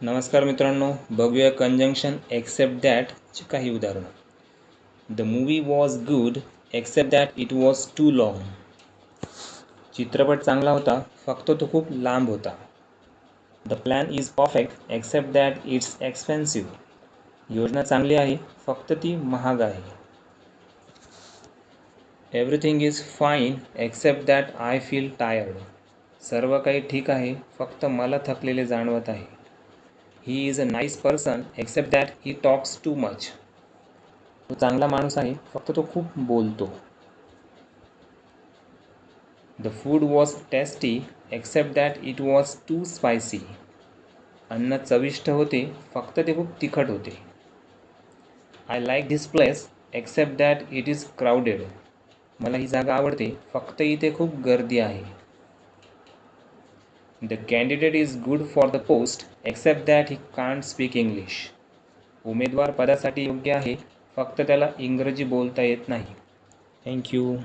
नमस्कार मित्रांनो, बघूया कंजंक्शन एक्सेप्ट दॅटची काही उदाहरणं. The movie was good except that it was too long. चित्रपट चांगला होता, फक्त तो खूप लांब होता. The plan is perfect except that it's expensive. योजना चांगली आहे, फक्त ती महाग आहे. Everything is fine except that I feel tired. सर्व काही ठीक आहे, फक्त मला थकलेले जाणवत आहे. He is a nice person except that he talks too much. तो चांगला माणूस आहे, फक्त तो खूप बोलतो. The food was tasty except that it was too spicy. अन्न चविष्ट होते, फक्त ते खूप तिखट होते. I like this place except that it is crowded. मला ही जागा आवडते, फक्त इथे खूप गर्दी आहे. The candidate is good for the post except that he can't speak English. उमेदवार पदासाठी योग्य आहे, फक्त त्याला इंग्रजी बोलता येत नाही. थँक्यू.